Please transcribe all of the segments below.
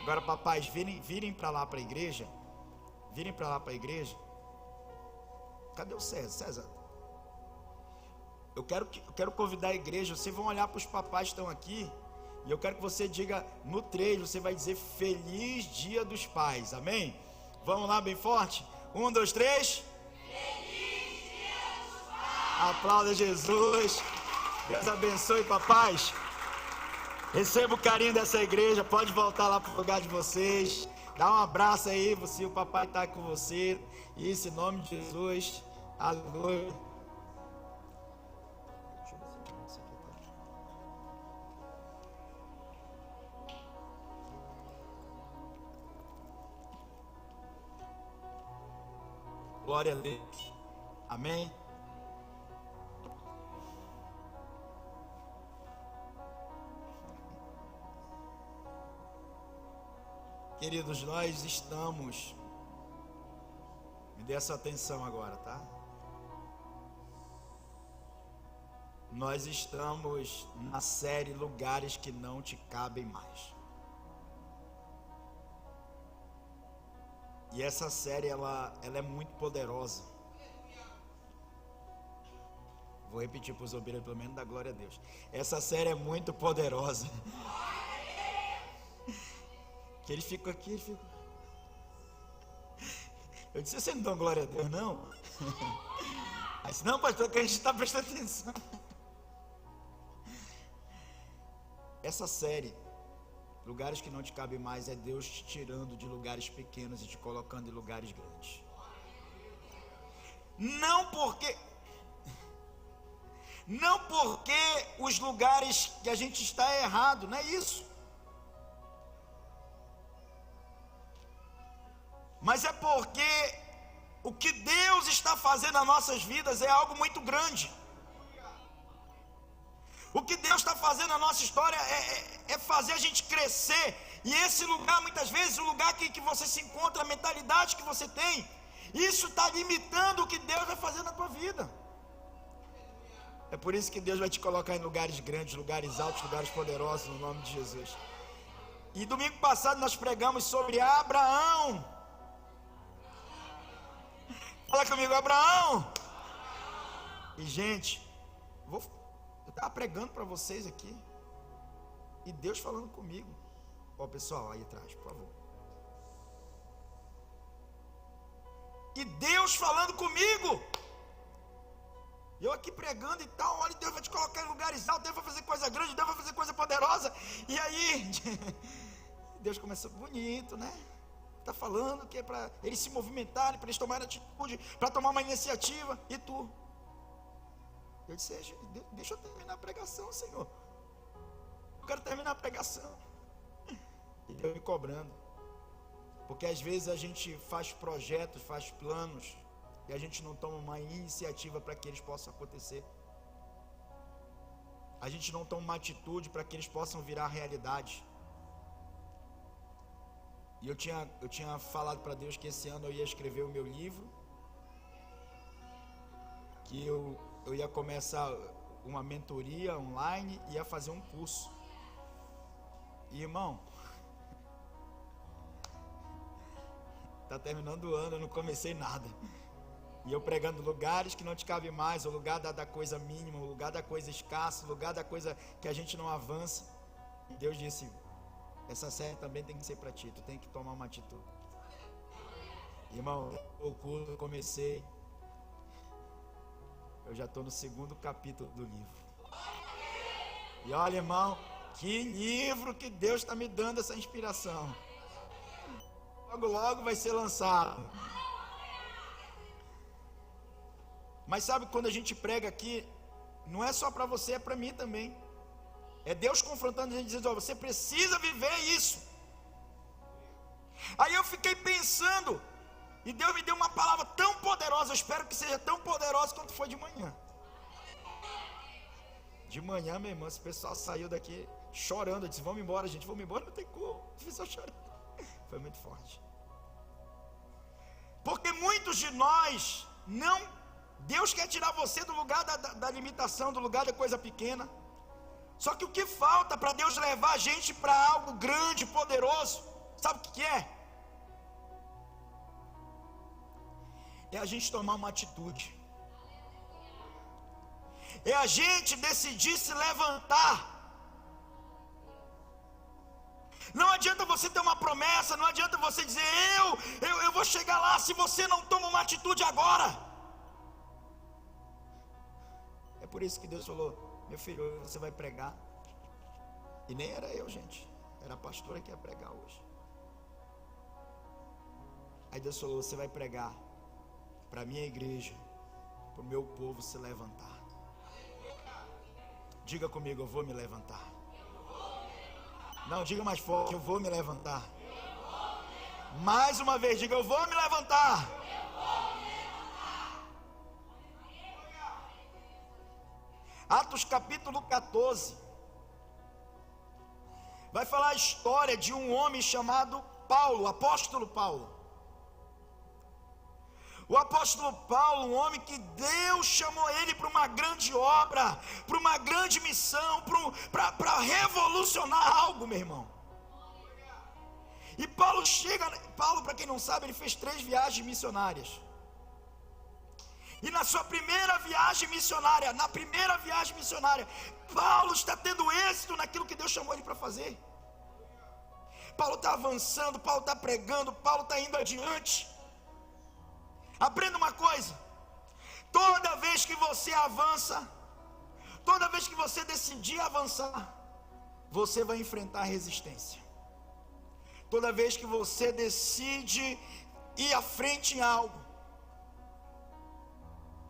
Agora, papais, virem para lá para a igreja. Virem para lá para a igreja. Cadê o César? César, eu quero convidar a igreja. Vocês vão olhar para os papais que estão aqui. E eu quero que você diga no 3, você vai dizer Feliz Dia dos Pais. Amém? Vamos lá bem forte? 1, 2, 3. Feliz Dia dos Pais. Aplauda Jesus. Deus abençoe, papais. Receba o carinho dessa igreja. Pode voltar lá para o lugar de vocês. Dá um abraço aí, o papai está com você. Isso, em nome de Jesus. Aleluia. Glória a Deus. Amém. Queridos, nós estamos, me dê essa atenção agora, tá? Nós estamos na série Lugares que Não Te Cabem Mais. E essa série, ela é muito poderosa. Vou repetir para os obreiros, pelo menos da glória a Deus. Essa série é muito poderosa. Que ele fica aqui, ele fica... Eu disse, você não dá glória a Deus, não? Aí disse, não, pastor, que a gente está prestando atenção. Essa série, Lugares que Não Te Cabem Mais, é Deus te tirando de lugares pequenos e te colocando em lugares grandes. Não porque os lugares que a gente está é errado, não é isso. Mas é porque o que Deus está fazendo nas nossas vidas é algo muito grande. O que Deus está fazendo na nossa história é fazer a gente crescer. E esse lugar, muitas vezes, o lugar que você se encontra, a mentalidade que você tem, isso está limitando o que Deus vai fazer na tua vida. É por isso que Deus vai te colocar em lugares grandes, lugares altos, lugares poderosos, no nome de Jesus. E domingo passado nós pregamos sobre Abraão. Fala comigo, Abraão. E gente, eu estava pregando para vocês aqui, e Deus falando comigo. Ó, pessoal, aí atrás, por favor. E Deus falando comigo. Eu aqui pregando e tal. Olha, Deus vai te colocar em lugares altos, Deus vai fazer coisa grande, Deus vai fazer coisa poderosa. E aí Deus começou bonito, né? Está falando que é para eles se movimentarem, para eles tomarem atitude, para tomar uma iniciativa. E tu? Eu disse, deixa eu terminar a pregação, Senhor. Eu quero terminar a pregação. E Deus me cobrando. Porque às vezes a gente faz projetos, faz planos, e a gente não toma uma iniciativa para que eles possam acontecer. A gente não toma uma atitude para que eles possam virar realidade. E eu tinha falado para Deus que esse ano eu ia escrever o meu livro, que eu ia começar uma mentoria online e ia fazer um curso. E irmão, está terminando o ano, eu não comecei nada. E eu pregando lugares que não te cabem mais, o lugar da coisa mínima, o lugar da coisa escassa, o lugar da coisa que a gente não avança. E Deus disse, essa série também tem que ser para ti, tu tem que tomar uma atitude. Irmão, o curso eu comecei, eu já estou no 2º capítulo do livro. E olha, irmão, que livro que Deus está me dando essa inspiração. Logo, logo vai ser lançado. Mas sabe, quando a gente prega aqui, não é só para você, é para mim também. É Deus confrontando a gente, dizendo, você precisa viver isso. Aí eu fiquei pensando, e Deus me deu uma palavra tão poderosa, eu espero que seja tão poderosa quanto foi de manhã. De manhã, minha irmã, esse pessoal saiu daqui chorando, eu disse, vamos embora, gente, vamos embora, não tem como. O pessoal chorando. Foi muito forte. Porque muitos de nós, Deus quer tirar você do lugar da limitação, do lugar da coisa pequena. Só que o que falta para Deus levar a gente para algo grande, poderoso, Sabe o que é? É a gente tomar uma atitude. É a gente decidir se levantar. Não adianta você ter uma promessa, não adianta você dizer, eu vou chegar lá, se você não toma uma atitude agora. É por isso que Deus falou, meu filho, você vai pregar. E nem era eu, gente, era a pastora que ia pregar hoje. Aí Deus falou, você vai pregar para a minha igreja, para o meu povo se levantar. Diga comigo, eu vou me levantar. Não, diga mais forte, eu vou me levantar. Mais uma vez, diga, eu vou me levantar. Atos capítulo 14. Vai falar a história de um homem chamado Paulo, apóstolo Paulo. O apóstolo Paulo, um homem que Deus chamou ele para uma grande obra, para uma grande missão, para revolucionar algo, meu irmão. E Paulo, para quem não sabe, ele fez 3 viagens missionárias. E na sua primeira viagem missionária, Paulo está tendo êxito naquilo que Deus chamou ele para fazer. Paulo está avançando, Paulo está pregando, Paulo está indo adiante. Aprenda uma coisa, toda vez que você avança, toda vez que você decidir avançar, você vai enfrentar resistência. Toda vez que você decide ir à frente em algo,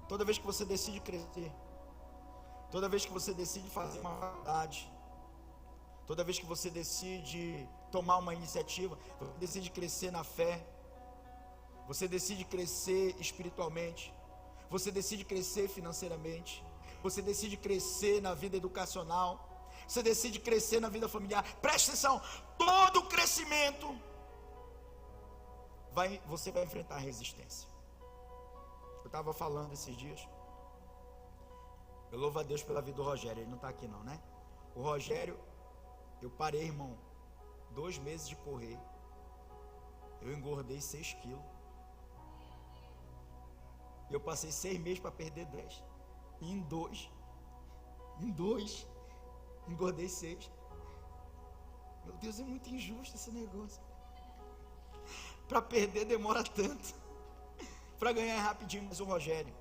toda vez que você decide crescer, toda vez que você decide fazer uma faculdade, toda vez que você decide tomar uma iniciativa, você decide crescer na fé, você decide crescer espiritualmente, você decide crescer financeiramente, você decide crescer na vida educacional, você decide crescer na vida familiar. Preste atenção, todo crescimento você vai enfrentar resistência. Eu estava falando esses dias, eu louvo a Deus pela vida do Rogério, ele não está aqui não, né? O Rogério, eu parei, irmão, 2 meses de correr, eu engordei 6 quilos. Eu passei 6 meses para perder 10. E em dois, engordei 6. Meu Deus, é muito injusto esse negócio. Para perder demora tanto. Para ganhar é rapidinho. Mas o Rogério,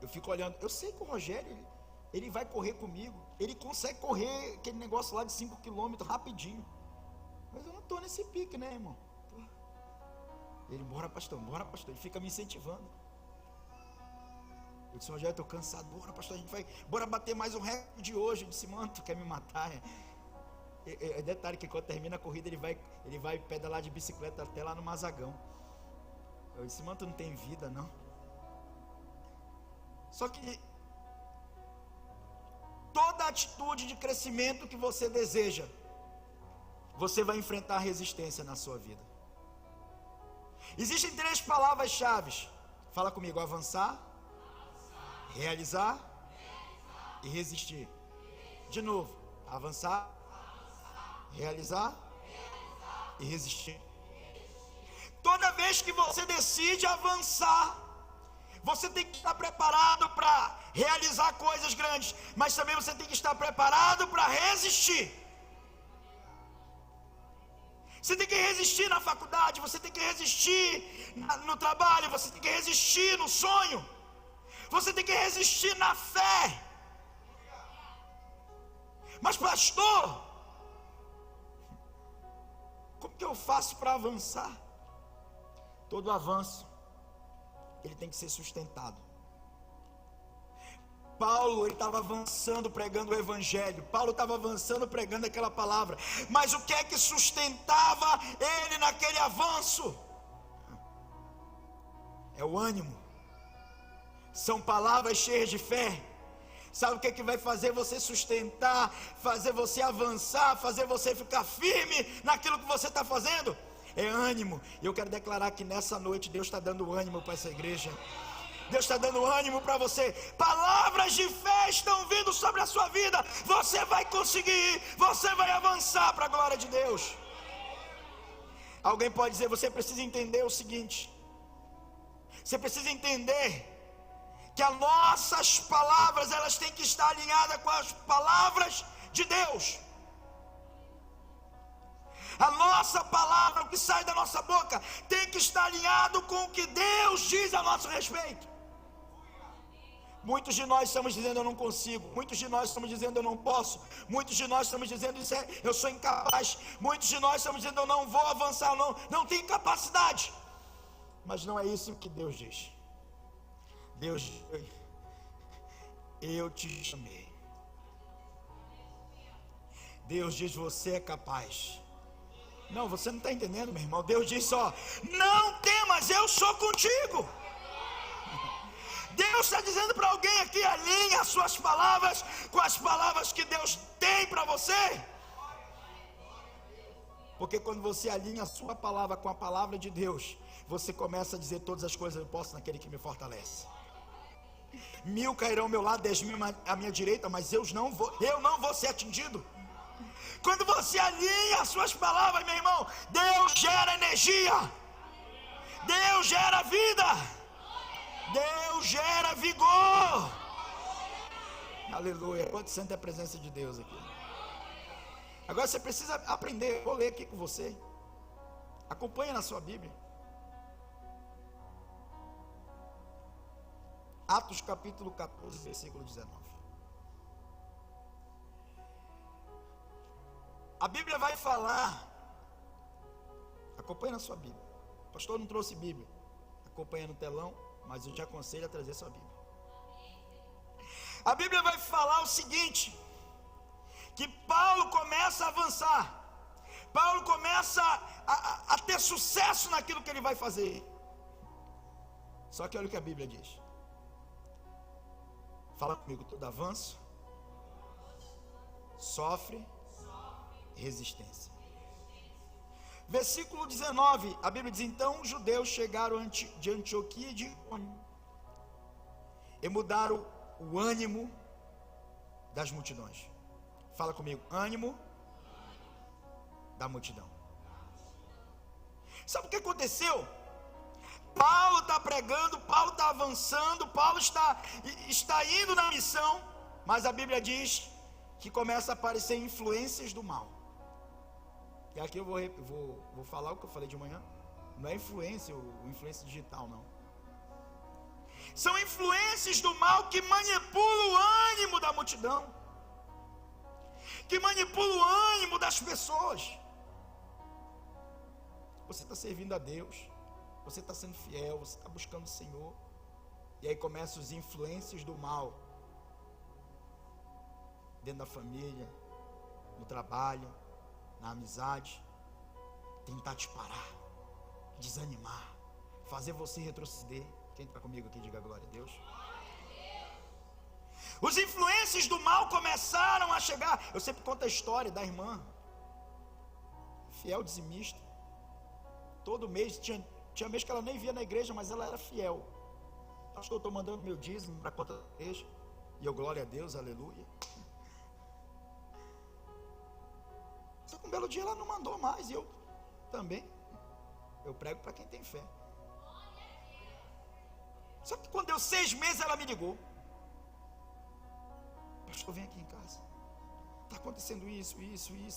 eu fico olhando. Eu sei que o Rogério, ele vai correr comigo. Ele consegue correr aquele negócio lá de 5 km rapidinho. Mas eu não estou nesse pique, né, irmão? Ele, bora pastor, ele fica me incentivando. Eu disse, Rogério, estou cansado, bora pastor, a gente vai, bora bater mais um recorde de hoje. Eu disse, mano, tu quer me matar? Detalhe que quando termina a corrida, ele vai pedalar de bicicleta até lá no Mazagão. Eu disse, mano, tu não tem vida não. Só que toda atitude de crescimento que você deseja, você vai enfrentar resistência na sua vida. Existem 3 palavras-chave. Fala comigo, avançar, realizar e resistir. De novo, avançar, realizar e resistir. Toda vez que você decide avançar, você tem que estar preparado para realizar coisas grandes, mas também você tem que estar preparado para resistir. Você tem que resistir na faculdade, você tem que resistir no trabalho, você tem que resistir no sonho, você tem que resistir na fé. Mas pastor, como que eu faço para avançar? Todo avanço, ele tem que ser sustentado. Paulo, ele estava avançando pregando o evangelho, Paulo estava avançando pregando aquela palavra, mas o que é que sustentava ele naquele avanço? É o ânimo, são palavras cheias de fé. Sabe o que é que vai fazer você sustentar, fazer você avançar, fazer você ficar firme naquilo que você está fazendo? É ânimo. E eu quero declarar que nessa noite Deus está dando ânimo para essa igreja. Deus está dando ânimo para você. Palavras de fé estão vindo sobre a sua vida. Você vai conseguir, você vai avançar para a glória de Deus. Alguém pode dizer, você precisa entender o seguinte. Você precisa entender que as nossas palavras, elas têm que estar alinhadas com as palavras de Deus. A nossa palavra, o que sai da nossa boca, tem que estar alinhado com o que Deus diz a nosso respeito. Muitos de nós estamos dizendo eu não consigo. Muitos de nós estamos dizendo eu não posso. Muitos de nós estamos dizendo eu sou incapaz. Muitos de nós estamos dizendo eu não vou avançar, não tenho capacidade. Mas não é isso que Deus diz. Deus diz, eu te chamei. Deus diz, você é capaz. Não, você não está entendendo, meu irmão. Deus diz só, não temas, eu sou contigo. Deus está dizendo para alguém aqui, alinhe as suas palavras com as palavras que Deus tem para você. Porque quando você alinha a sua palavra com a palavra de Deus, você começa a dizer todas as coisas eu posso naquele que me fortalece. 1000 cairão ao meu lado, 10.000 à minha direita, mas eu não vou ser atingido. Quando você alinha as suas palavras, meu irmão, Deus gera energia, Deus gera vida, Deus gera vigor. Aleluia. Quanto sente a presença de Deus aqui. Agora você precisa aprender. Vou ler aqui com você. Acompanha na sua Bíblia. Atos capítulo 14, versículo 19. A Bíblia vai falar. Acompanha na sua Bíblia. O pastor não trouxe Bíblia. Acompanha no telão, mas eu te aconselho a trazer sua Bíblia. A Bíblia vai falar o seguinte: que Paulo começa a avançar. Paulo começa a ter sucesso naquilo que ele vai fazer. Só que olha o que a Bíblia diz. Fala comigo, todo avanço sofre resistência. Versículo 19, a Bíblia diz, então os judeus chegaram de Antioquia e de Icônio e mudaram o ânimo das multidões. Fala comigo, ânimo da multidão. Sabe o que aconteceu? Paulo está pregando, Paulo está avançando, Paulo está indo na missão, mas a Bíblia diz que começa a aparecer influências do mal. E aqui eu vou falar o que eu falei de manhã. Não é influência, o influência digital, não. São influências do mal que manipulam o ânimo da multidão, que manipulam o ânimo das pessoas. Você está servindo a Deus, você está sendo fiel, você está buscando o Senhor, e aí começam as influências do mal, dentro da família, no trabalho, na amizade, tentar te parar, desanimar, fazer você retroceder. Quem está comigo aqui, diga glória a Deus. Os influências do mal começaram a chegar. Eu sempre conto a história da irmã, fiel dizimista. Todo mês, tinha mês que ela nem via na igreja, mas ela era fiel. Acho que eu estou mandando meu dízimo para a conta da igreja. E eu, glória a Deus, aleluia. Só que um belo dia ela não mandou mais, e eu também. Eu prego para quem tem fé. Só que quando deu 6 meses ela me ligou. Pastor, vem aqui em casa. Está acontecendo isso,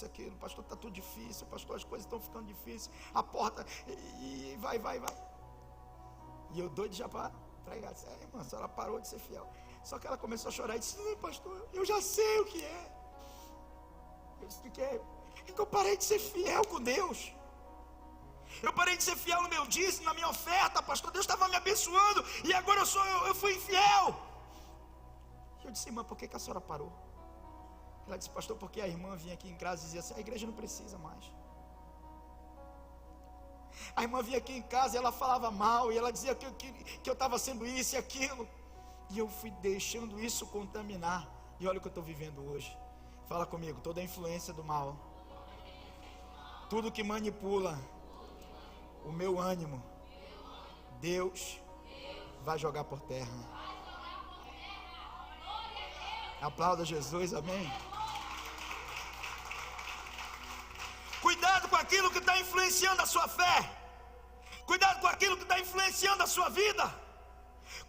aquilo. Pastor, está tudo difícil. Pastor, as coisas estão ficando difíceis. A porta, e vai. E eu doido já para pregar. Disse, irmã, a senhora parou de ser fiel. Só que ela começou a chorar e disse, pastor, eu já sei o que é. Eu disse, o que é? É que eu parei de ser fiel com Deus. Eu parei de ser fiel no meu dízimo, na minha oferta, pastor. Deus estava me abençoando e agora eu fui infiel. Eu disse, irmã, por que a senhora parou? Ela disse, pastor, porque a irmã vinha aqui em casa e dizia assim, a igreja não precisa mais. A irmã vinha aqui em casa e ela falava mal, e ela dizia que eu estava sendo isso e aquilo. E eu fui deixando isso contaminar. E olha o que eu estou vivendo hoje. Fala comigo, toda a influência do mal, tudo que manipula o meu ânimo, Deus vai jogar por terra. Aplauda Jesus, amém. Cuidado com aquilo que está influenciando influenciando a sua fé. Cuidado com aquilo que está influenciando a sua vida.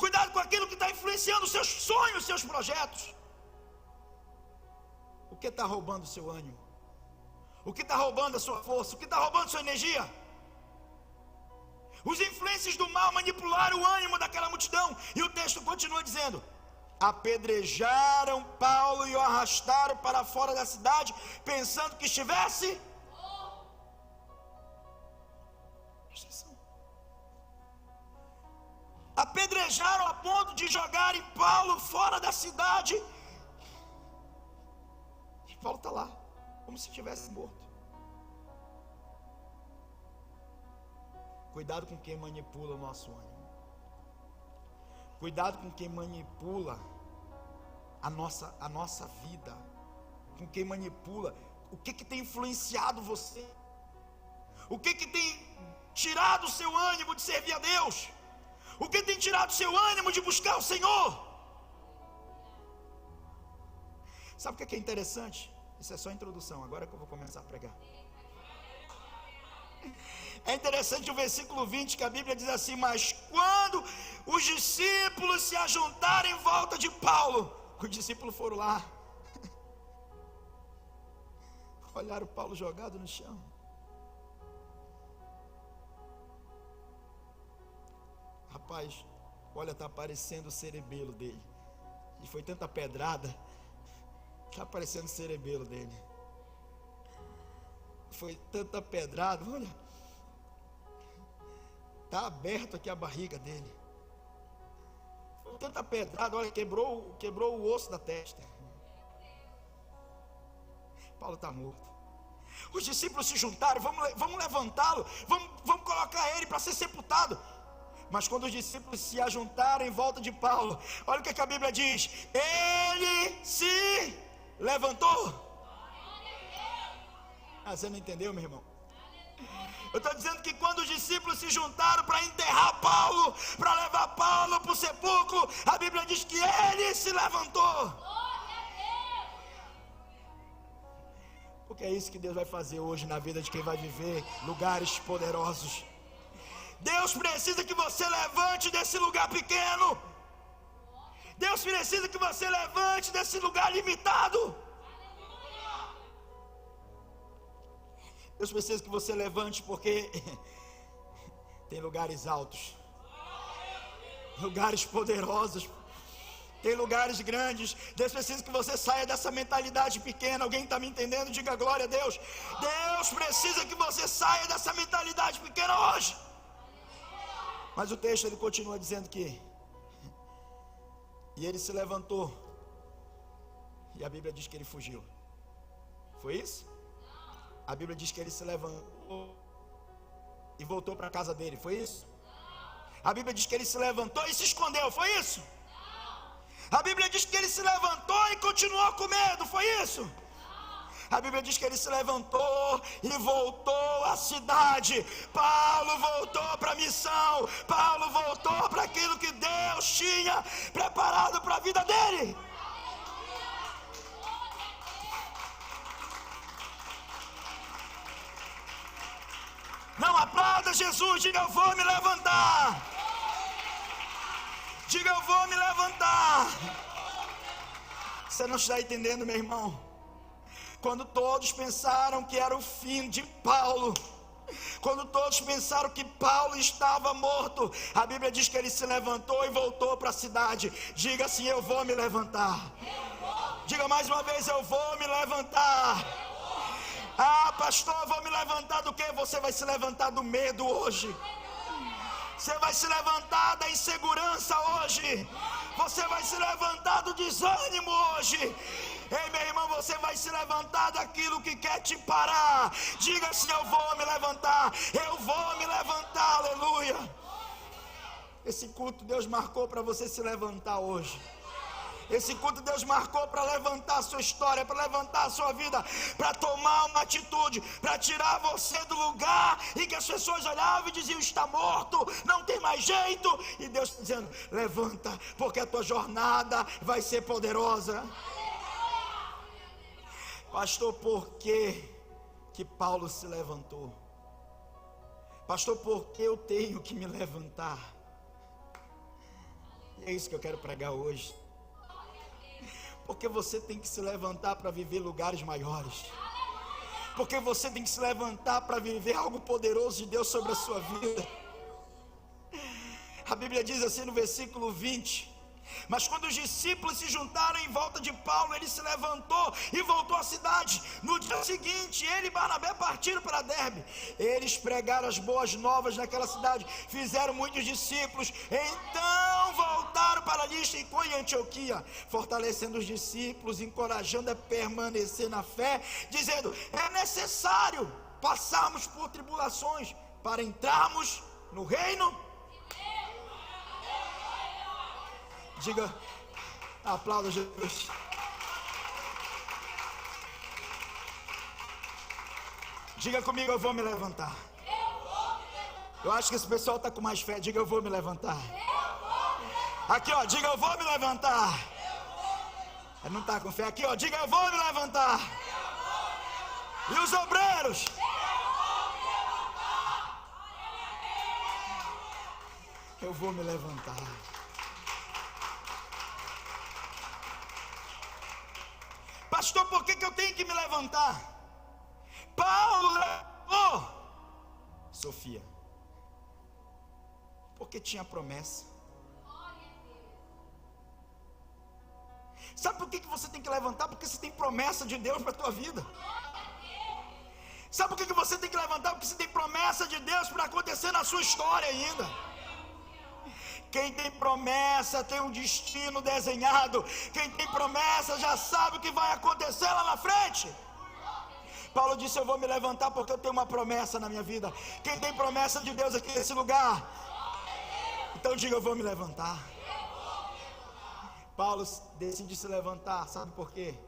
Cuidado com aquilo que está influenciando os seus sonhos, seus projetos. O que está roubando o seu ânimo? O que está roubando a sua força? O que está roubando a sua energia? Os influências do mal manipularam o ânimo daquela multidão. E o texto continua dizendo: apedrejaram Paulo e o arrastaram para fora da cidade, pensando que estivesse... Apedrejaram a ponto de jogarem Paulo fora da cidade. E Paulo está lá, como se estivesse morto. Cuidado com quem manipula o nosso ânimo. Cuidado com quem manipula a nossa vida. Com quem manipula. O que tem influenciado você? O que tem tirado o seu ânimo de servir a Deus? O que tem tirado o seu ânimo de buscar o Senhor? Sabe o que é interessante? Isso é só a introdução, agora que eu vou começar a pregar. É interessante o versículo 20, que a Bíblia diz assim: mas quando os discípulos se ajuntaram em volta de Paulo, os discípulos foram lá, olharam Paulo jogado no chão. Rapaz, olha, está aparecendo o cerebelo dele. E foi tanta pedrada, está aparecendo o cerebelo dele. Foi tanta pedrada, olha, está aberto aqui a barriga dele. Foi tanta pedrada, olha, quebrou o osso da testa. Paulo está morto. Os discípulos se juntaram: vamos levantá-lo, vamos colocar ele para ser sepultado. Mas quando os discípulos se ajuntaram em volta de Paulo, olha o que a Bíblia diz: ele se levantou. Você não entendeu, meu irmão? Eu estou dizendo que quando os discípulos se juntaram para enterrar Paulo, para levar Paulo para o sepulcro, a Bíblia diz que ele se levantou. Porque é isso que Deus vai fazer hoje na vida de quem vai viver lugares poderosos. Deus precisa que você levante desse lugar pequeno. Deus precisa que você levante desse lugar limitado. Deus precisa que você levante, porque tem lugares altos, lugares poderosos, tem lugares grandes. Deus precisa que você saia dessa mentalidade pequena. Alguém está me entendendo? Diga glória a Deus. Deus precisa que você saia dessa mentalidade pequena hoje. Mas o texto ele continua dizendo que e ele se levantou, e a Bíblia diz que ele fugiu. Foi isso? A Bíblia diz que ele se levantou e voltou para a casa dele. Foi isso? A Bíblia diz que ele se levantou e se escondeu. Foi isso? A Bíblia diz que ele se levantou e continuou com medo. Foi isso? A Bíblia diz que ele se levantou e voltou à cidade. Paulo voltou para a missão. Paulo voltou para aquilo que Deus tinha preparado para a vida dele. Não aplauda Jesus, diga: eu vou me levantar. Diga: eu vou me levantar. Você não está entendendo, meu irmão? Quando todos pensaram que era o fim de Paulo, quando todos pensaram que Paulo estava morto, a Bíblia diz que ele se levantou e voltou para a cidade. Diga assim: eu vou me levantar. Diga mais uma vez: eu vou me levantar. Ah, pastor, eu vou me levantar do quê? Você vai se levantar do medo hoje. Você vai se levantar da insegurança hoje. Você vai se levantar do desânimo hoje. Ei, meu irmão, você vai se levantar daquilo que quer te parar. Diga assim: eu vou me levantar. Eu vou me levantar, aleluia. Esse culto Deus marcou para você se levantar hoje. Esse culto Deus marcou para levantar a sua história, para levantar a sua vida, para tomar uma atitude, para tirar você do lugar em que as pessoas olhavam e diziam: está morto, não tem mais jeito. E Deus está dizendo: levanta, porque a tua jornada vai ser poderosa. Pastor, por que Paulo se levantou? Pastor, porque eu tenho que me levantar? E é isso que eu quero pregar hoje. Porque você tem que se levantar para viver lugares maiores. Porque você tem que se levantar para viver algo poderoso de Deus sobre a sua vida. A Bíblia diz assim no versículo 20: mas quando os discípulos se juntaram em volta de Paulo, ele se levantou e voltou à cidade. No dia seguinte, ele e Barnabé partiram para Derbe. Eles pregaram as boas novas naquela cidade, fizeram muitos discípulos. Então voltaram para Listra, Icônio e Antioquia, fortalecendo os discípulos, encorajando a permanecer na fé, dizendo: é necessário passarmos por tribulações para entrarmos no reino. Diga, aplauda Jesus. Diga comigo, eu vou me levantar. Eu acho que esse pessoal está com mais fé. Diga, eu vou me levantar. Aqui, ó, diga, eu vou me levantar. Não está com fé? Aqui, ó, diga, eu vou me levantar. E os obreiros? Eu vou me levantar. Pastor, por que eu tenho que me levantar? Paulo levantou Sofia porque tinha promessa. Sabe por que você tem que levantar? Porque você tem promessa de Deus para a tua vida. Sabe por que você tem que levantar? Porque você tem promessa de Deus para acontecer na sua história ainda. Quem tem promessa tem um destino desenhado. Quem tem promessa já sabe o que vai acontecer lá na frente. Paulo disse: eu vou me levantar porque eu tenho uma promessa na minha vida. Quem tem promessa de Deus aqui nesse lugar? Então diga: eu vou me levantar. Paulo decide se levantar. Sabe por quê?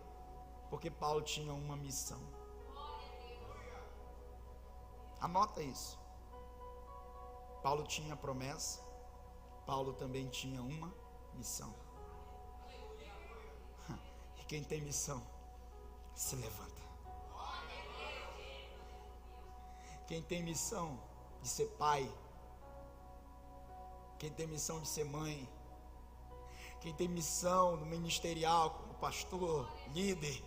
Porque Paulo tinha uma missão. Anota isso. Paulo tinha promessa. Paulo também tinha uma missão. E quem tem missão, se levanta. Quem tem missão de ser pai, quem tem missão de ser mãe, quem tem missão no ministerial, como pastor, líder,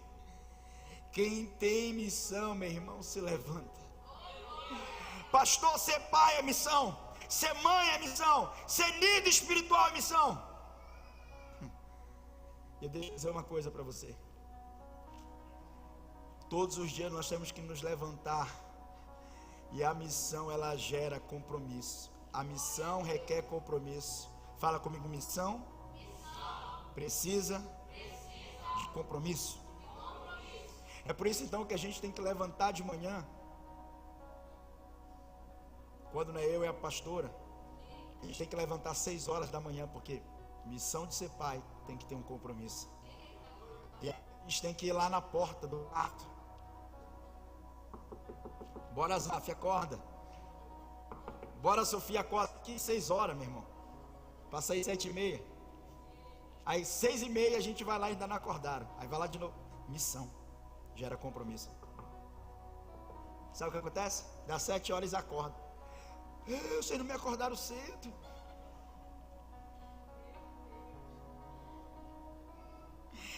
quem tem missão, meu irmão, se levanta. Pastor, ser pai é missão. Ser mãe é missão. Ser líder espiritual é missão. Eu deixo dizer uma coisa para você. Todos os dias nós temos que nos levantar. E a missão, ela gera compromisso. A missão requer compromisso. Fala comigo: missão precisa de compromisso. É por isso então que a gente tem que levantar de manhã. Quando não é eu, é a pastora, a gente tem que levantar 6 horas da manhã, porque missão de ser pai tem que ter um compromisso. E a gente tem que ir lá na porta do quarto. Bora, Zaf, acorda. Bora, Sofia, acorda. Aqui 6 horas, meu irmão. Passa aí 7h30. Aí 6h30 a gente vai lá e ainda não acordaram. Aí vai lá de novo. Missão gera compromisso. Sabe o que acontece? Dá 7 horas e acorda. Vocês não me acordaram cedo.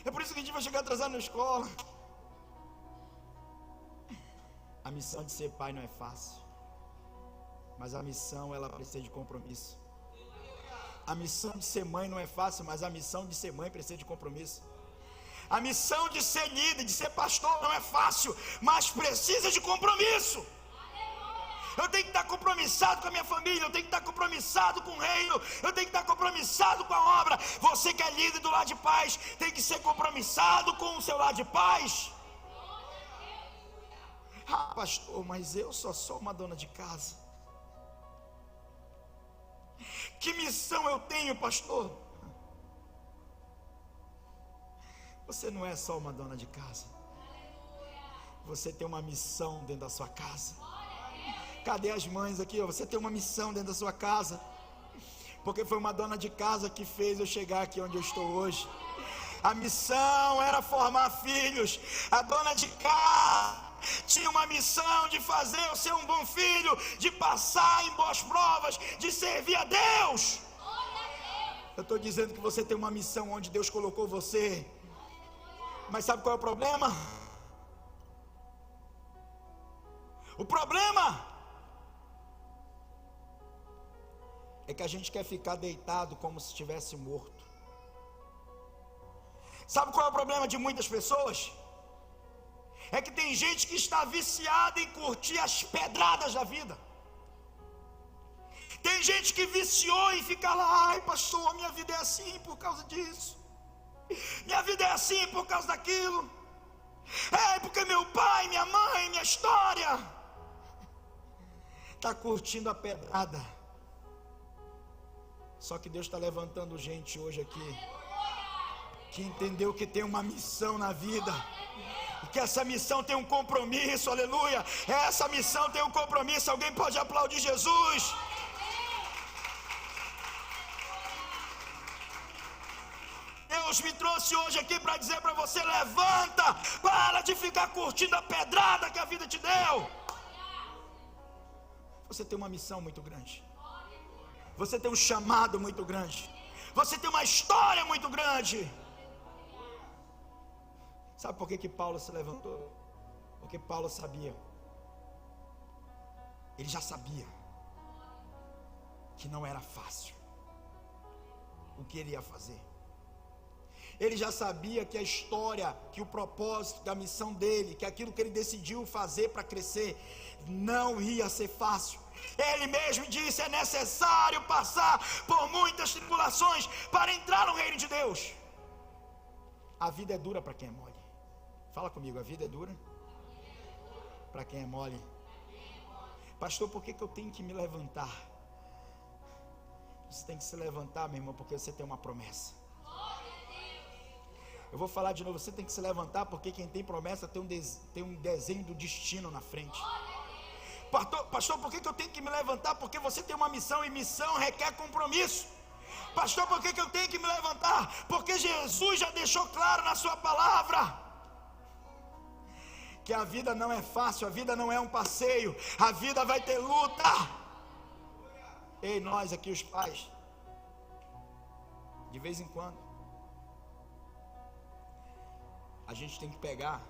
É por isso que a gente vai chegar atrasado na escola. A missão de ser pai não é fácil, mas a missão, ela precisa de compromisso. A missão de ser mãe não é fácil, mas a missão de ser mãe precisa de compromisso. A missão de ser líder, de ser pastor não é fácil, mas precisa de compromisso. Eu tenho que estar compromissado com a minha família, eu tenho que estar compromissado com o reino, eu tenho que estar compromissado com a obra. Você que é líder do lar de paz, tem que ser compromissado com o seu lar de paz. Ah, pastor, mas eu só sou uma dona de casa. Que missão eu tenho, pastor? Você não é só uma dona de casa. Você tem uma missão dentro da sua casa. Cadê as mães aqui? Você tem uma missão dentro da sua casa. Porque foi uma dona de casa que fez eu chegar aqui onde eu estou hoje. A missão era formar filhos. A dona de casa tinha uma missão de fazer eu ser um bom filho, de passar em boas provas, de servir a Deus. Eu estou dizendo que você tem uma missão onde Deus colocou você. Mas sabe qual é o problema? O problema é que a gente quer ficar deitado como se estivesse morto. Sabe qual é o problema de muitas pessoas? É que tem gente que está viciada em curtir as pedradas da vida. Tem gente que viciou em ficar lá, ai pastor, minha vida é assim por causa disso. Minha vida é assim por causa daquilo. É porque meu pai, minha mãe, minha história. Está curtindo a pedrada. Só que Deus está levantando gente hoje aqui que entendeu que tem uma missão na vida, e que essa missão tem um compromisso, aleluia. Essa missão tem um compromisso. Alguém pode aplaudir Jesus? Deus me trouxe hoje aqui para dizer para você: levanta, para de ficar curtindo a pedrada que a vida te deu. Você tem uma missão muito grande, você tem um chamado muito grande, você tem uma história muito grande. Sabe por que Paulo se levantou? Porque Paulo sabia, ele já sabia que não era fácil o que ele ia fazer. Ele já sabia que a história, que o propósito da missão dele, que aquilo que ele decidiu fazer para crescer, não ia ser fácil. Ele mesmo disse: é necessário passar por muitas tribulações para entrar no reino de Deus. A vida é dura para quem é mole. Fala comigo, a vida é dura para quem é mole. Pastor, por que eu tenho que me levantar? Você tem que se levantar, meu irmão, porque você tem uma promessa. Eu vou falar de novo, você tem que se levantar porque quem tem promessa tem um desenho do destino na frente. Pastor, por que eu tenho que me levantar? Porque você tem uma missão, e missão requer compromisso. Pastor, por que eu tenho que me levantar? Porque Jesus já deixou claro na sua palavra que a vida não é fácil, a vida não é um passeio, a vida vai ter luta. Ei, nós aqui os pais, de vez em quando a gente tem que pegar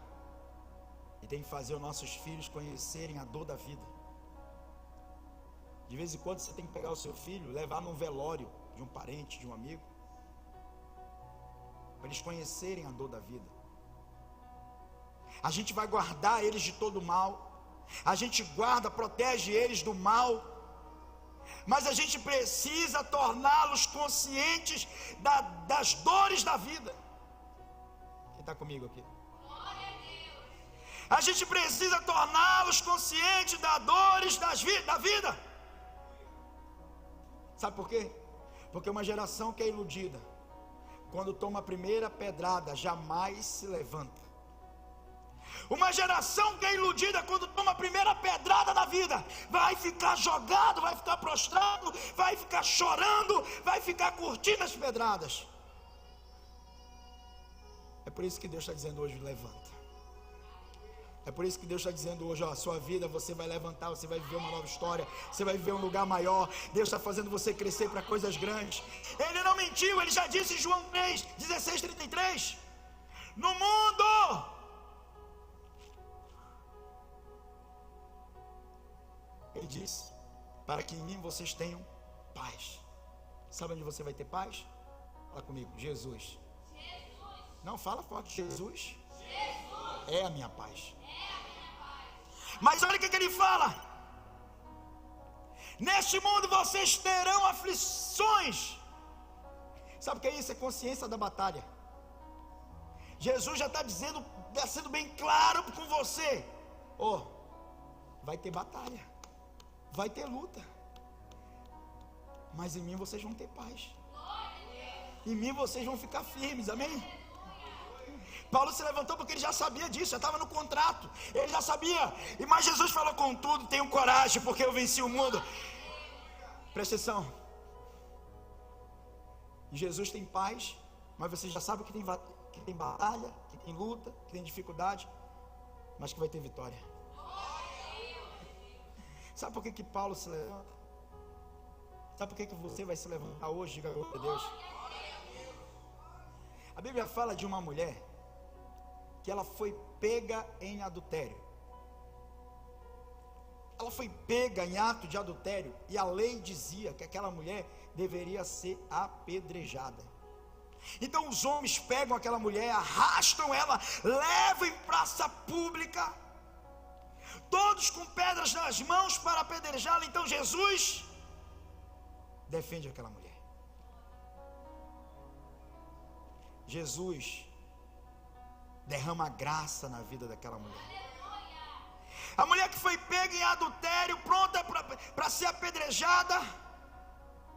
e tem que fazer os nossos filhos conhecerem a dor da vida. De vez em quando você tem que pegar o seu filho, levar num velório de um parente, de um amigo, para eles conhecerem a dor da vida. A gente vai guardar eles de todo mal, a gente guarda, protege eles do mal, mas a gente precisa torná-los conscientes das dores da vida. Quem está comigo aqui? A gente precisa torná-los conscientes das dores da vida. Sabe por quê? Porque uma geração que é iludida, quando toma a primeira pedrada, jamais se levanta. Uma geração que é iludida, quando toma a primeira pedrada da vida, vai ficar jogado, vai ficar prostrado, vai ficar chorando, vai ficar curtindo as pedradas. É por isso que Deus está dizendo hoje: levanta. É por isso que Deus está dizendo hoje: ó, a sua vida você vai levantar, você vai viver uma nova história, você vai viver um lugar maior. Deus está fazendo você crescer para coisas grandes. Ele não mentiu, ele já disse em João 3, 16, 33: no mundo ele disse, para que em mim vocês tenham paz. Sabe onde você vai ter paz? Fala comigo: Jesus. Não, fala forte: Jesus. É a minha paz. Mas olha o que ele fala: neste mundo vocês terão aflições. Sabe o que é isso? É consciência da batalha. Jesus já está dizendo, está sendo bem claro com você: ó, vai ter batalha, vai ter luta, mas em mim vocês vão ter paz. Em mim vocês vão ficar firmes, amém? Paulo se levantou porque ele já sabia disso, já estava no contrato, ele já sabia. Mas Jesus falou: contudo, tenham coragem, porque eu venci o mundo. Presta atenção, Jesus tem paz, mas você já sabe que tem batalha, que tem luta, que tem dificuldade. mas que vai ter vitória. Sabe por que Paulo se levanta? Sabe por que você vai se levantar hoje? Diga glória a Deus. A Bíblia fala de uma mulher que ela foi pega em adultério. Ela foi pega em ato de adultério e a lei dizia que aquela mulher deveria ser apedrejada. Então os homens pegam aquela mulher, arrastam ela, levam em praça pública, todos com pedras nas mãos para apedrejá-la. Então Jesus defende aquela mulher. Jesus derrama graça na vida daquela mulher. A mulher que foi pega em adultério, pronta para ser apedrejada.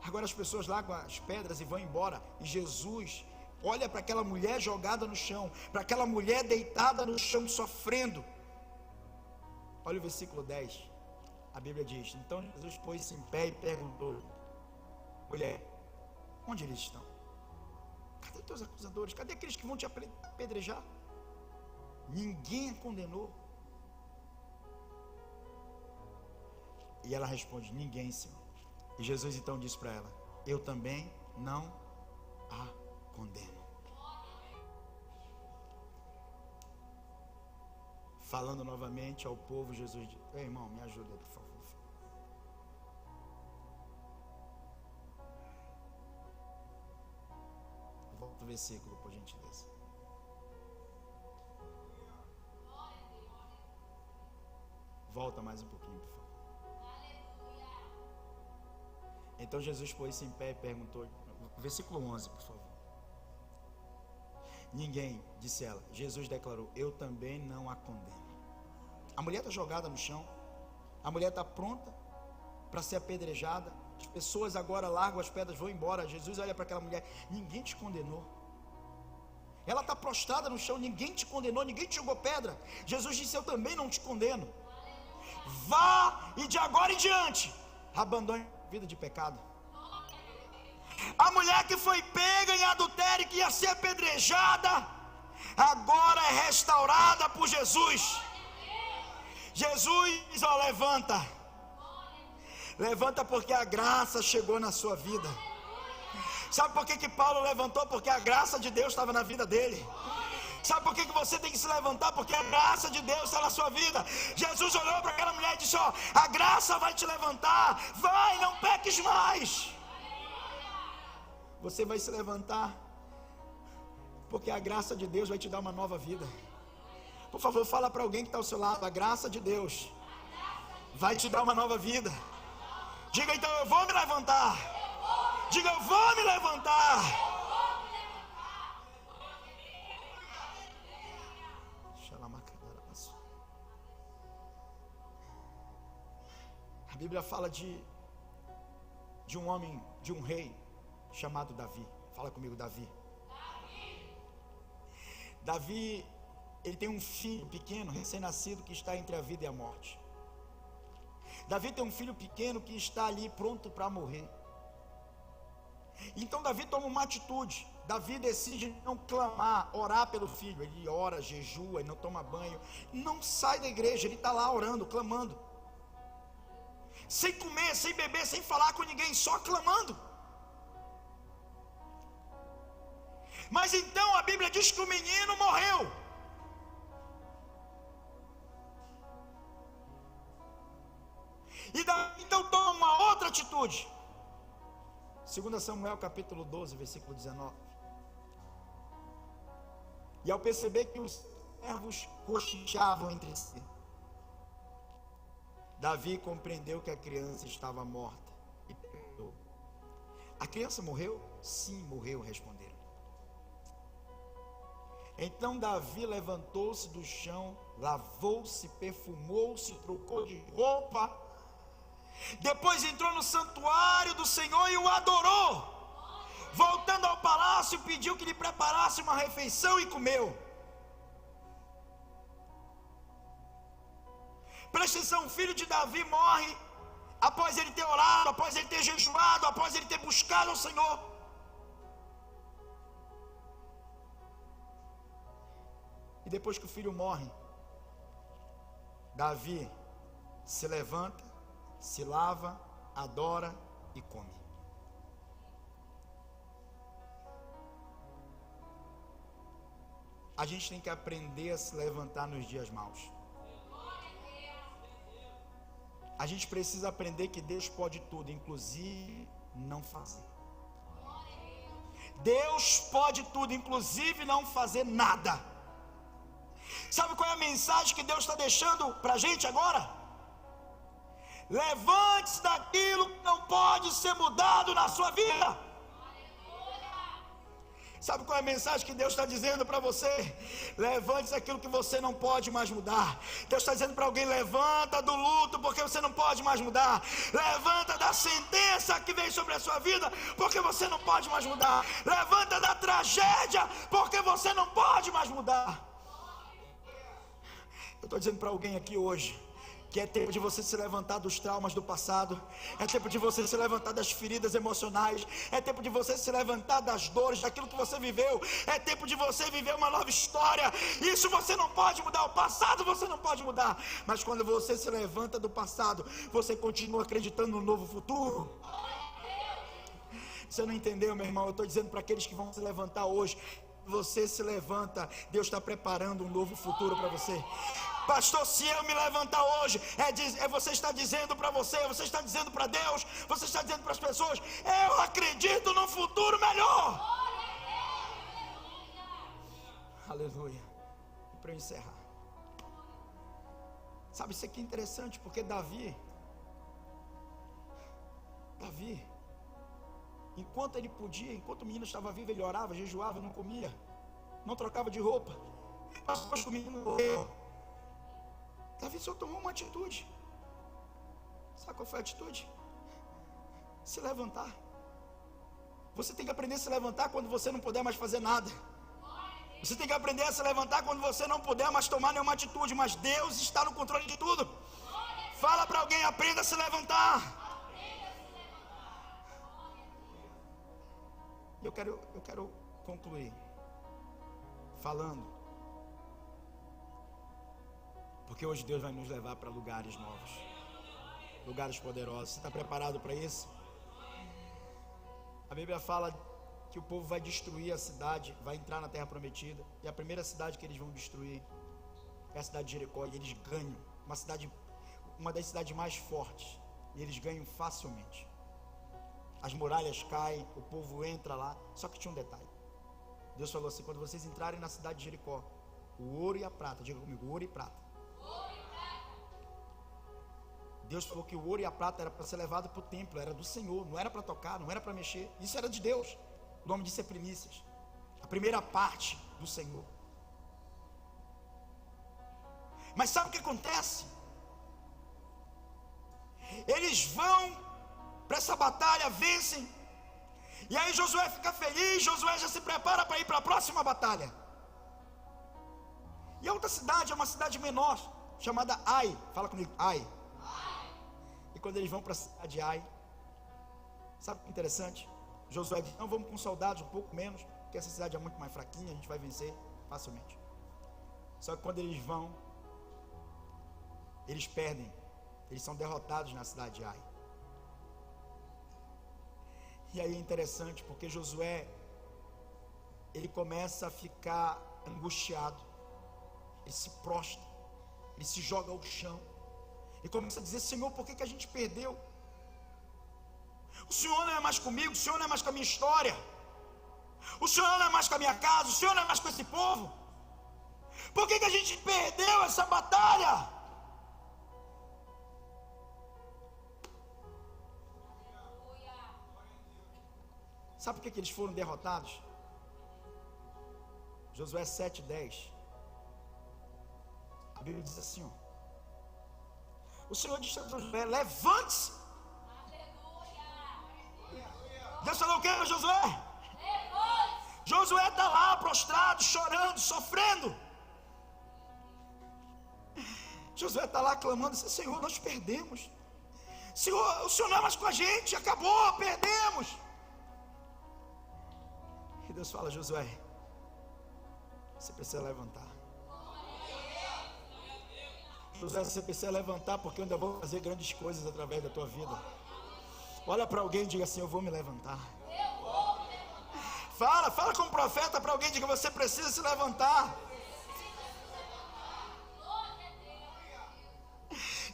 Agora as pessoas largam as pedras e vão embora. E Jesus olha para aquela mulher jogada no chão, para aquela mulher deitada no chão sofrendo. Olha o versículo 10. A Bíblia diz: então Jesus pôs-se em pé e perguntou: mulher, onde eles estão? Cadê os teus acusadores? Cadê aqueles que vão te apedrejar? Ninguém a condenou. E ela responde: ninguém, Senhor. E Jesus então disse para ela: eu também não a condeno. Falando novamente ao povo, Jesus diz: ei, irmão, me ajuda, por favor. Volta o versículo, por gentileza. Volta mais um pouquinho, por favor. Então Jesus pôs-se em pé e perguntou, versículo 11, por favor. Ninguém, disse ela. Jesus declarou: eu também não a condeno. A mulher está jogada no chão, a mulher está pronta para ser apedrejada. As pessoas agora largam as pedras, vão embora. Jesus olha para aquela mulher: ninguém te condenou. Ela está prostrada no chão, ninguém te condenou, ninguém te jogou pedra. Jesus disse: eu também não te condeno. Vá e de agora em diante abandone a vida de pecado. A mulher que foi pega em adultério, que ia ser apedrejada, agora é restaurada por Jesus. Jesus, ó, levanta. Levanta porque a graça chegou na sua vida. Sabe por que Paulo levantou? Porque a graça de Deus estava na vida dele. Sabe por que você tem que se levantar? Porque a graça de Deus está na sua vida. Jesus olhou para aquela mulher e disse: ó, a graça vai te levantar. Vai, não peques mais. Você vai se levantar porque a graça de Deus vai te dar uma nova vida. Por favor, fala para alguém que está ao seu lado: a graça de Deus vai te dar uma nova vida. Diga então: eu vou me levantar. Diga: eu vou me levantar. A Bíblia fala de um homem, de um rei chamado Davi. Fala comigo: Davi. Davi, ele tem um filho pequeno, recém-nascido, que está entre a vida e a morte. Davi tem um filho pequeno que está ali pronto para morrer. Então Davi toma uma atitude. Davi decide não clamar, orar pelo filho. Ele ora, jejua, ele não toma banho, não sai da igreja, ele está lá orando, clamando, sem comer, sem beber, sem falar com ninguém, só clamando. Mas então a Bíblia diz que o menino morreu. E Davi então toma uma outra atitude. 2 Samuel capítulo 12, versículo 19. E ao perceber que os servos cochichavam entre si, Davi compreendeu que a criança estava morta e perguntou: a criança morreu? Sim, morreu, responderam. Então Davi levantou-se do chão, lavou-se, perfumou-se, trocou de roupa, depois entrou no santuário do Senhor e o adorou. Voltando ao palácio, pediu que lhe preparasse uma refeição e comeu. Presta atenção: o filho de Davi morre após ele ter orado, após ele ter jejuado, após ele ter buscado ao Senhor. E depois que o filho morre, Davi se levanta, se lava, adora e come. A gente tem que aprender a se levantar nos dias maus. A gente precisa aprender que Deus pode tudo, inclusive não fazer. Deus pode tudo, inclusive não fazer nada. Sabe qual é a mensagem que Deus está deixando para a gente agora? Levante-se daquilo que não pode ser mudado na sua vida. Sabe qual é a mensagem que Deus está dizendo para você? Levante-se daquilo que você não pode mais mudar. Deus está dizendo para alguém: levanta do luto, porque você não pode mais mudar. Levanta da sentença que vem sobre a sua vida, porque você não pode mais mudar. Levanta da tragédia, porque você não pode mais mudar. Eu estou dizendo para alguém aqui hoje que é tempo de você se levantar dos traumas do passado, é tempo de você se levantar das feridas emocionais, é tempo de você se levantar das dores, daquilo que você viveu, é tempo de você viver uma nova história. Isso você não pode mudar, o passado você não pode mudar, mas quando você se levanta do passado, você continua acreditando no novo futuro. Você não entendeu, meu irmão? Eu estou dizendo para aqueles que vão se levantar hoje: você se levanta, Deus está preparando um novo futuro para você. Pastor, se eu me levantar hoje, você está dizendo para você está dizendo para Deus, você está dizendo para as pessoas: eu acredito num futuro melhor. Aleluia. E para eu encerrar, sabe, isso aqui é interessante, porque Davi, enquanto ele podia, enquanto o menino estava vivo, ele orava, jejuava, não comia, não trocava de roupa. Mas depois que o menino morreu, Davi só tomou uma atitude. Sabe qual foi a atitude? Se levantar. Você tem que aprender a se levantar quando você não puder mais fazer nada. Você tem que aprender a se levantar quando você não puder mais tomar nenhuma atitude. Mas Deus está no controle de tudo. Fala para alguém: aprenda a se levantar. Eu quero concluir falando, porque hoje Deus vai nos levar para lugares novos, lugares poderosos. Você está preparado para isso? A Bíblia fala que o povo vai destruir a cidade, vai entrar na terra prometida, e a primeira cidade que eles vão destruir é a cidade de Jericó, e eles ganham. Uma das cidades mais fortes, e eles ganham facilmente. As muralhas caem, o povo entra lá. Só que tinha um detalhe. Deus falou assim: quando vocês entrarem na cidade de Jericó, o ouro e a prata, diga comigo, ouro e prata. Deus falou que o ouro e a prata era para ser levado para o templo, era do Senhor, não era para tocar, não era para mexer. Isso era de Deus. O nome disso é primícias, a primeira parte do Senhor. Mas sabe o que acontece? Eles vão para essa batalha, vencem, e aí Josué fica feliz. Josué já se prepara para ir para a próxima batalha. E a outra cidade é uma cidade menor, chamada Ai. Fala comigo, Ai. E quando eles vão para a cidade de Ai, sabe o que é interessante? Josué diz: não, vamos com soldados um pouco menos, porque essa cidade é muito mais fraquinha, a gente vai vencer facilmente. Só que quando eles vão, eles perdem, eles são derrotados na cidade de Ai. E aí é interessante, porque Josué, ele começa a ficar angustiado, ele se prostra, ele se joga ao chão, e começa a dizer: Senhor, por que a gente perdeu? O Senhor não é mais comigo, o Senhor não é mais com a minha história, o Senhor não é mais com a minha casa, o Senhor não é mais com esse povo. Por que a gente perdeu essa batalha? Sabe por que eles foram derrotados? Josué 7:10. A Bíblia diz assim, ó: o Senhor disse a Josué: levante-se. Deus falou o que para Josué? Josué está lá prostrado, chorando, sofrendo. Josué está lá clamando assim: Senhor, nós perdemos. Senhor, o Senhor não é mais com a gente, acabou, perdemos. E Deus fala: Josué, você precisa levantar. José, você precisa levantar, porque eu ainda vou fazer grandes coisas através da tua vida. Olha para alguém e diga assim: eu vou me levantar. Fala como profeta para alguém, diga: você precisa se levantar.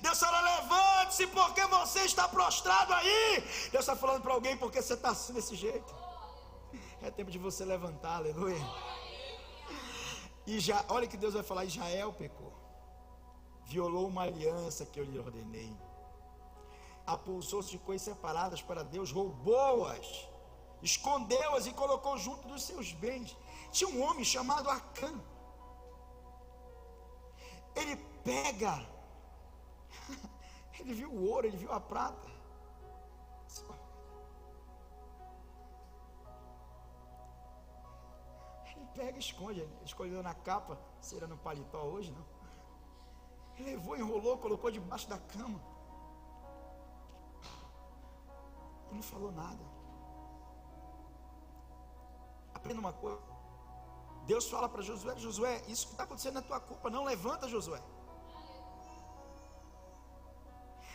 Deus fala: levante-se, porque você está prostrado aí. Deus está falando para alguém, porque você está assim desse jeito. É tempo de você levantar, aleluia. E já, olha que Deus vai falar: Israel pecou, violou uma aliança que eu lhe ordenei, apulsou-se de coisas separadas para Deus, roubou-as, escondeu-as e colocou junto dos seus bens. Tinha um homem chamado Acã. Ele pega, ele viu o ouro, ele viu a prata. Ele pega e esconde, escolheu na capa, será no paletó hoje, não? Ele levou, enrolou, colocou debaixo da cama. E não falou nada. Aprenda uma coisa. Deus fala para Josué: Josué, isso que está acontecendo é tua culpa, não levanta, Josué.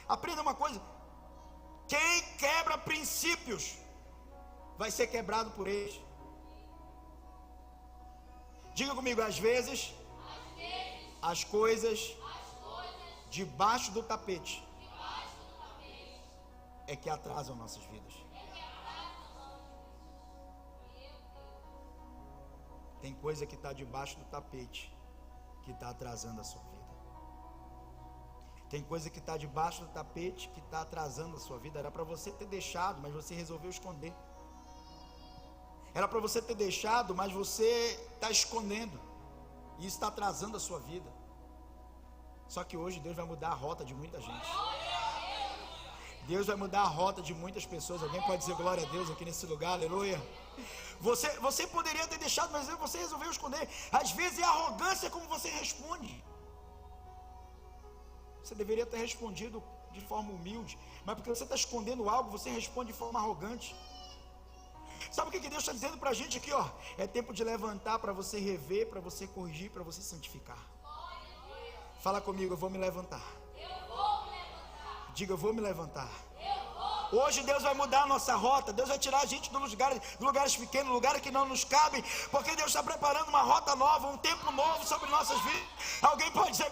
Aprenda uma coisa: quem quebra princípios vai ser quebrado por eles. Diga comigo: às vezes as coisas debaixo do tapete é que atrasam nossas vidas. Tem coisa que está debaixo do tapete que está atrasando a sua vida. Tem coisa que está debaixo do tapete que está atrasando a sua vida. Era para você ter deixado, mas você resolveu esconder. Era para você ter deixado, mas você está escondendo. E isso está atrasando a sua vida. Só que hoje Deus vai mudar a rota de muita gente. Deus vai mudar a rota de muitas pessoas. Alguém pode dizer glória a Deus aqui nesse lugar, aleluia. Você poderia ter deixado, mas você resolveu esconder. Às vezes é arrogância como você responde. Você deveria ter respondido de forma humilde, mas porque você está escondendo algo, você responde de forma arrogante. Sabe o que Deus está dizendo para a gente aqui, ó? É tempo de levantar para você rever, para você corrigir, para você santificar. Fala comigo: eu vou me levantar. Diga: eu vou me levantar. Hoje Deus vai mudar a nossa rota. Deus vai tirar a gente dos lugares pequenos, lugares que não nos cabem, porque Deus está preparando uma rota nova, um tempo novo sobre nossas vidas. Alguém pode dizer